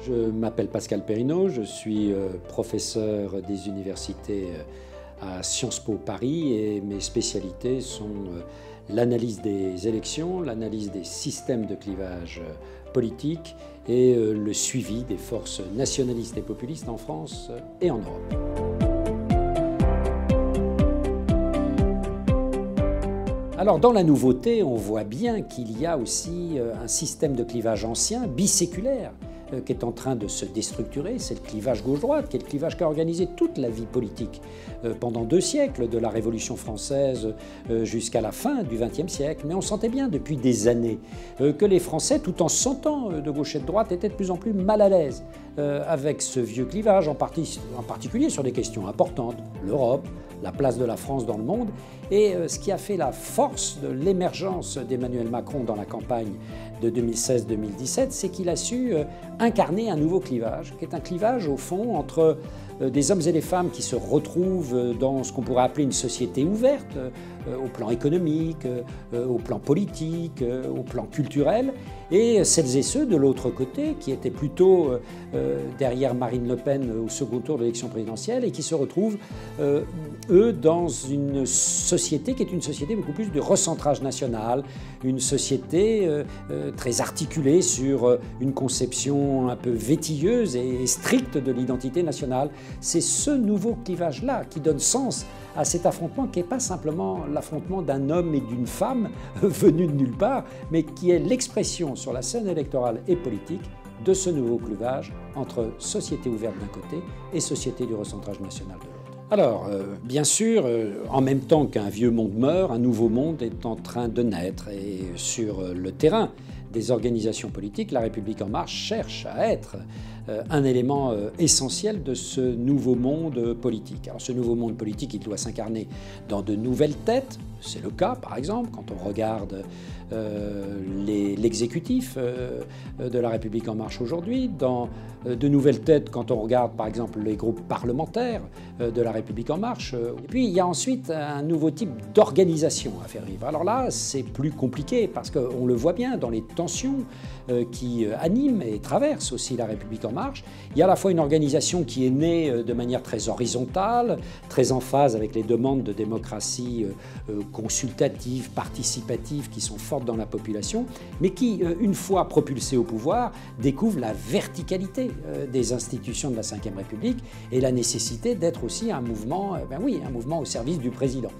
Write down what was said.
Je m'appelle Pascal Perrineau, je suis professeur des universités à Sciences Po Paris et mes spécialités sont l'analyse des élections, l'analyse des systèmes de clivage politique et le suivi des forces nationalistes et populistes en France et en Europe. Alors dans la nouveauté, on voit bien qu'il y a aussi un système de clivage ancien, biséculaire, qui est en train de se déstructurer. C'est le clivage gauche-droite, qui est le clivage qui a organisé toute la vie politique pendant 2 siècles, de la Révolution française jusqu'à la fin du XXe siècle. Mais on sentait bien depuis des années que les Français, tout en se sentant de gauche et de droite, étaient de plus en plus mal à l'aise avec ce vieux clivage, en particulier sur des questions importantes, l'Europe, la place de la France dans le monde. Et ce qui a fait la force de l'émergence d'Emmanuel Macron dans la campagne de 2016-2017, c'est qu'il a su incarner un nouveau clivage, qui est un clivage au fond entre des hommes et des femmes qui se retrouvent dans ce qu'on pourrait appeler une société ouverte, au plan économique, au plan politique, au plan culturel, et celles et ceux de l'autre côté qui étaient plutôt derrière Marine Le Pen au second tour de l'élection présidentielle et qui se retrouvent, eux, dans une société qui est une société beaucoup plus de recentrage national, une société très articulée sur une conception un peu vétilleuse et stricte de l'identité nationale. C'est ce nouveau clivage-là qui donne sens à cet affrontement qui n'est pas simplement l'affrontement d'un homme et d'une femme venus de nulle part, mais qui est l'expression sur la scène électorale et politique de ce nouveau clivage entre société ouverte d'un côté et société du recentrage national de l'autre. Alors, bien sûr, en même temps qu'un vieux monde meurt, un nouveau monde est en train de naître. Et sur le terrain des organisations politiques, La République En Marche cherche à être un élément essentiel de ce nouveau monde politique. Alors ce nouveau monde politique, il doit s'incarner dans de nouvelles têtes. C'est le cas, par exemple, quand on regarde l'exécutif de La République En Marche aujourd'hui, dans de nouvelles têtes quand on regarde, par exemple, les groupes parlementaires de La République En Marche. Et puis, il y a ensuite un nouveau type d'organisation à faire vivre. Alors là, c'est plus compliqué parce qu'on le voit bien dans les tensions qui animent et traversent aussi La République En Marche. Il y a à la fois une organisation qui est née de manière très horizontale, très en phase avec les demandes de démocratie consultative, participative, qui sont fortes dans la population, mais qui, une fois propulsée au pouvoir, découvre la verticalité des institutions de la Ve République et la nécessité d'être aussi un mouvement, un mouvement au service du président.